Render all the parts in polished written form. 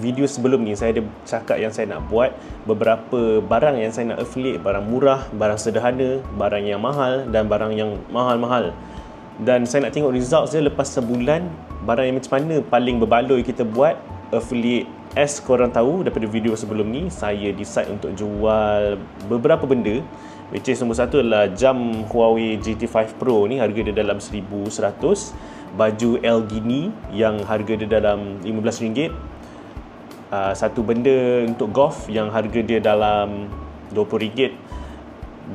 Video sebelum ni saya ada cakap yang saya nak buat beberapa barang yang saya nak affiliate, barang murah, barang sederhana, barang yang mahal dan barang yang mahal-mahal. Dan saya nak tengok results dia lepas sebulan, barang yang macam mana paling berbaloi kita buat affiliate. As korang tahu daripada video sebelum ni, saya decide untuk jual beberapa benda, which is nombor satu adalah jam Huawei GT5 Pro ni, harga dia dalam 1100. Baju El Gini yang harga dia dalam RM15. Satu benda untuk golf yang harga dia dalam RM20.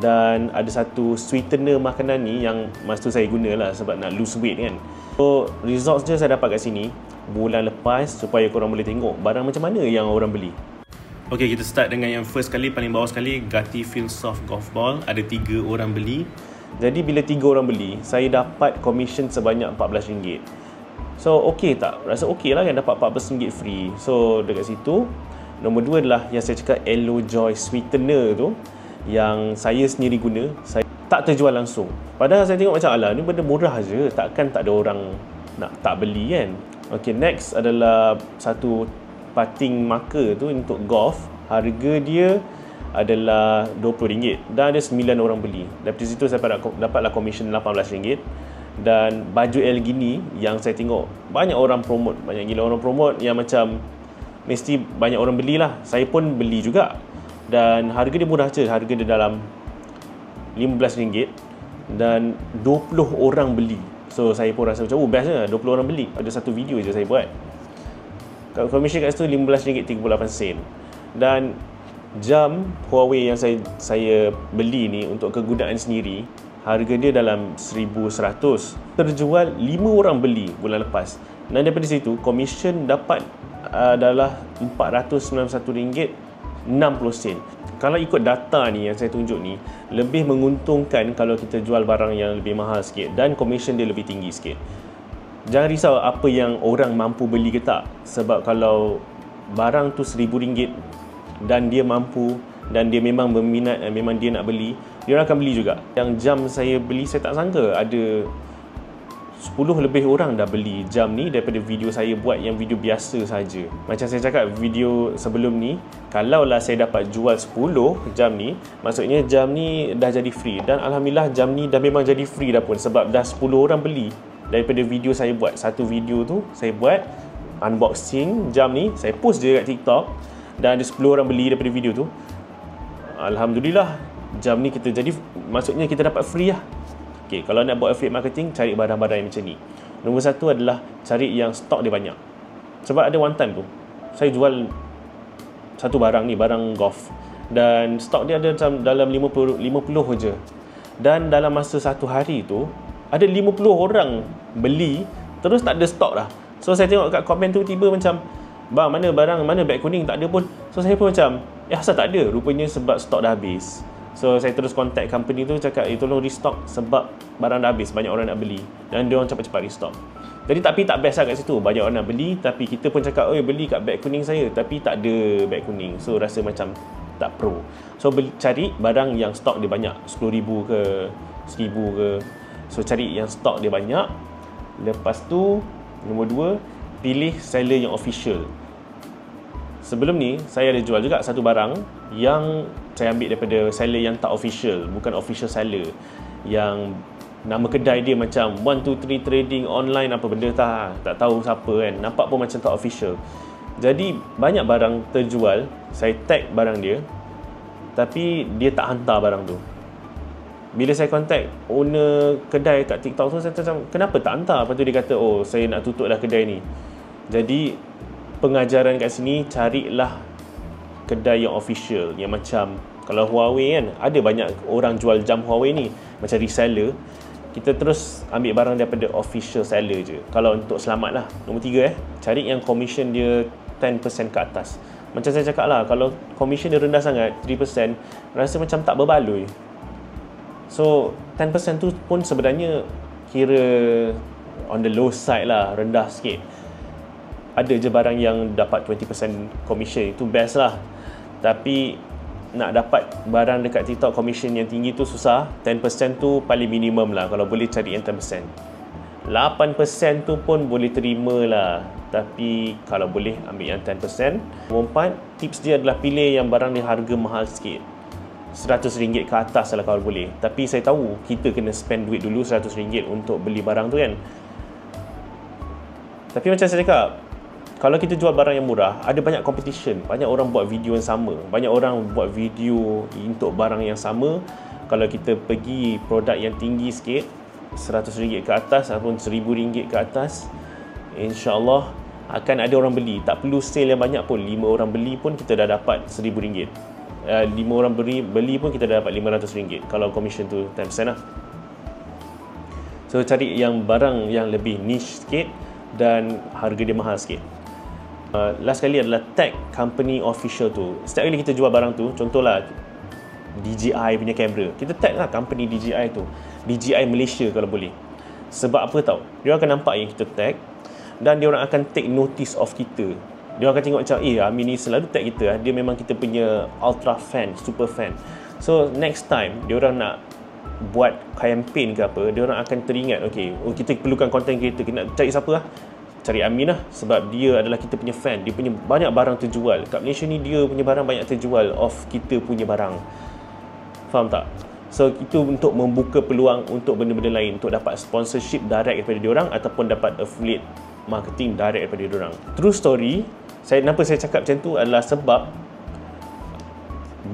Dan ada satu sweetener makanan ni yang masa tu saya gunalah sebab nak lose weight kan. So results dia saya dapat kat sini bulan lepas, supaya korang boleh tengok barang macam mana yang orang beli. Ok, kita start dengan yang first kali, paling bawah sekali, Gatti Feel Soft Golf Ball. Ada 3 orang beli. Jadi bila 3 orang beli, saya dapat commission sebanyak RM14. So okey tak? Rasa okey lah yang dapat RM14 free. So dekat situ. Nombor 2 adalah yang saya cakap Elo Joy Sweetener tu, yang saya sendiri guna. Saya tak terjual langsung. Padahal saya tengok macam alah, ni benda murah je, takkan tak ada orang nak tak beli kan. Okay, next adalah satu putting marker tu untuk golf. Harga dia adalah RM20 dan ada 9 orang beli. Dari situ saya dapatlah commission RM18. Dan baju El Gini yang saya tengok banyak orang promote, banyak gila orang promote, yang macam mesti banyak orang belilah. Saya pun beli juga. Dan harga dia murah je, harga dia dalam RM15 dan 20 orang beli. So saya pun rasa macam oh best lah, 20 orang beli. Ada satu video je saya buat. Commission kat situ RM15.38. Dan jam Huawei yang saya beli ni untuk kegunaan sendiri, harga dia dalam 1100. Terjual 5 orang beli bulan lepas. Dan daripada situ commission dapat adalah RM491.60. Kalau ikut data ni yang saya tunjuk ni, lebih menguntungkan kalau kita jual barang yang lebih mahal sikit dan commission dia lebih tinggi sikit. Jangan risau apa yang orang mampu beli ke tak. Sebab kalau barang tu RM1000 dan dia mampu dan dia memang berminat, memang dia nak beli, dia orang akan beli juga. Yang jam saya beli, saya tak sangka ada 10 lebih orang dah beli jam ni daripada video saya buat yang video biasa saja. Macam saya cakap video sebelum ni, kalaulah saya dapat jual 10 jam ni, maksudnya jam ni dah jadi free. Dan Alhamdulillah jam ni dah memang jadi free dah pun, sebab dah 10 orang beli daripada video saya buat. Satu video tu saya buat unboxing jam ni, saya post je kat TikTok dan ada 10 orang beli daripada video tu. Alhamdulillah jam ni kita jadi, maksudnya kita dapat free lah. Okay, kalau nak buat affiliate marketing, cari barang-barang yang macam ni. Nombor satu adalah cari yang stok dia banyak. Sebab ada one time tu saya jual satu barang ni, barang golf, dan stok dia ada dalam 50 je. Dan dalam masa satu hari tu ada 50 orang beli, terus tak ada stok dah. So saya tengok kat komen tu tiba macam, bang, mana barang, mana beg kuning, tak ada pun. So saya pun macam, asal tak ada? Rupanya sebab stok dah habis. So saya terus contact company tu, cakap tolong restock sebab barang dah habis, banyak orang nak beli. Dan dia orang cepat-cepat restock. Jadi tapi tak best lah kat situ, banyak orang nak beli, tapi kita pun cakap, oi beli kat beg kuning saya, tapi tak ada beg kuning. So rasa macam tak pro. So cari barang yang stok dia banyak, 10,000 ke 1,000 ke. So cari yang stok dia banyak. Lepas tu nombor 2, pilih seller yang official. Sebelum ni saya ada jual juga satu barang yang saya ambil daripada seller yang tak official, bukan official seller, yang nama kedai dia macam 123 Trading Online apa benda tak tahu siapa kan, nampak pun macam tak official. Jadi banyak barang terjual, saya tag barang dia tapi dia tak hantar barang tu. Bila saya contact owner kedai kat TikTok tu, saya macam kenapa tak hantar? Lepas tu dia kata, oh saya nak tutup dah kedai ni. Jadi pengajaran kat sini, carilah kedai yang official, yang macam kalau Huawei kan, ada banyak orang jual jam Huawei ni macam reseller. Kita terus ambil barang daripada official seller je kalau untuk selamat lah. Nombor 3 cari yang commission dia 10% ke atas. Macam saya cakap lah, kalau commission dia rendah sangat, 3%, rasa macam tak berbaloi. So 10% tu pun sebenarnya kira on the low side lah, rendah sikit. Ada je barang yang dapat 20% commission, itu best lah. Tapi nak dapat barang dekat TikTok commission yang tinggi tu susah. 10% tu paling minimum lah, kalau boleh cari yang 10%. 8% tu pun boleh terima lah, tapi kalau boleh ambil yang 10%. Nombor 4, tips dia adalah pilih yang barang ni harga mahal sikit, RM100 ke atas lah kalau boleh. Tapi saya tahu kita kena spend duit dulu RM100 untuk beli barang tu kan. Tapi macam saya cakap, kalau kita jual barang yang murah, ada banyak competition, banyak orang buat video yang sama, banyak orang buat video untuk barang yang sama. Kalau kita pergi produk yang tinggi sikit, RM100 ke atas ataupun RM1000 ke atas, InsyaAllah akan ada orang beli. Tak perlu sale yang banyak pun, 5 orang beli pun kita dah dapat RM1000. 5 orang beli pun kita dah dapat RM500 kalau commission tu 10% lah. So cari yang barang yang lebih niche sikit dan harga dia mahal sikit. Last kali adalah tag company official tu. Setiap kali kita jual barang tu, contohlah DJI punya kamera, kita tag lah company DJI tu, DJI Malaysia kalau boleh. Sebab apa tau, dia akan nampak yang kita tag dan dia orang akan take notice of kita. Dia akan tengok macam, Amin ni selalu tag kita, dia memang kita punya ultra fan, super fan. So next time dia orang nak buat campaign ke apa, dia orang akan teringat, okay, kita perlukan content creator, kita nak cari siapa lah? Cari Amin lah, sebab dia adalah kita punya fan, dia punya banyak barang terjual kat Malaysia ni, dia punya barang banyak terjual of kita punya barang. Faham tak? So itu untuk membuka peluang untuk benda-benda lain, untuk dapat sponsorship direct daripada diorang ataupun dapat affiliate marketing direct daripada diorang. True story, kenapa saya cakap macam tu adalah sebab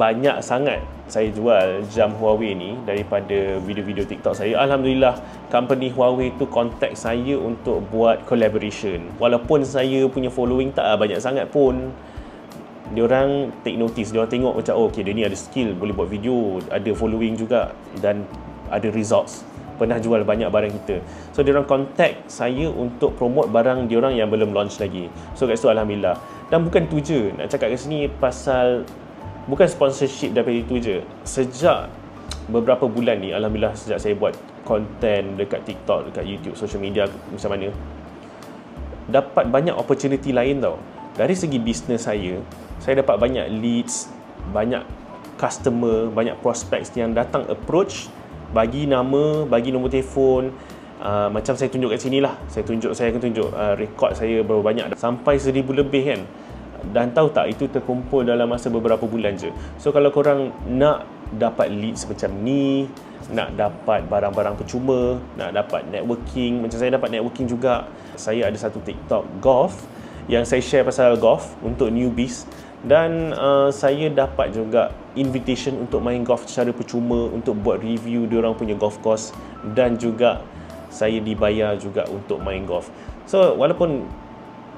banyak sangat saya jual jam Huawei ni daripada video-video TikTok saya. Alhamdulillah, company Huawei tu contact saya untuk buat collaboration. Walaupun saya punya following tak banyak sangat pun, diorang take notice, diorang tengok macam, okay, dia ni ada skill, boleh buat video, ada following juga dan ada results, pernah jual banyak barang kita. So diorang contact saya untuk promote barang diorang yang belum launch lagi. So kat situ Alhamdulillah. Dan bukan tu je, nak cakap kat sini pasal bukan sponsorship daripada itu je. Sejak beberapa bulan ni, Alhamdulillah, sejak saya buat konten dekat TikTok, dekat YouTube, social media macam mana, dapat banyak opportunity lain tau. Dari segi bisnes saya dapat banyak leads, banyak customer, banyak prospects yang datang approach, bagi nama, bagi nombor telefon. Macam saya tunjuk kat sini lah, saya akan tunjuk rekod saya berapa banyak, sampai 1000 lebih kan. Dan tahu tak, itu terkumpul dalam masa beberapa bulan je. So kalau korang nak dapat leads macam ni, nak dapat barang-barang percuma, nak dapat networking, macam saya dapat networking juga. Saya ada satu TikTok golf yang saya share pasal golf untuk newbies, dan saya dapat juga invitation untuk main golf secara percuma, untuk buat review diorang punya golf course, dan juga saya dibayar juga untuk main golf. So walaupun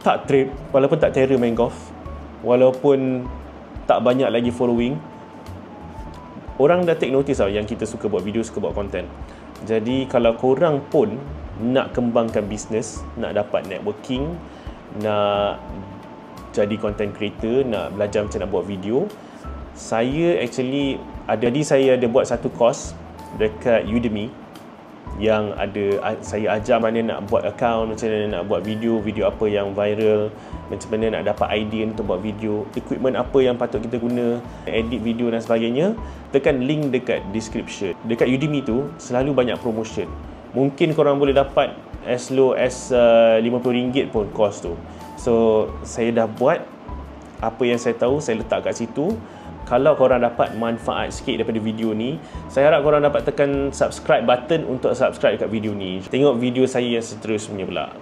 tak terror main golf, walaupun tak banyak lagi following, orang dah take notice tau yang kita suka buat video, suka buat content. Jadi kalau korang pun nak kembangkan bisnes, nak dapat networking, nak jadi content creator, nak belajar macam nak buat video, saya ada buat satu course dekat Udemy yang saya ajar mana nak buat account, macam mana nak buat video apa yang viral, macam mana nak dapat idea untuk buat video, equipment apa yang patut kita guna, edit video dan sebagainya. Tekan link dekat description. Dekat Udemy tu selalu banyak promotion. Mungkin korang boleh dapat as low as RM50 pun cost tu. So saya dah buat apa yang saya tahu, saya letak kat situ. Kalau korang dapat manfaat sikit daripada video ni, saya harap korang dapat tekan subscribe button untuk subscribe kat video ni. Tengok video saya yang seterusnya pula.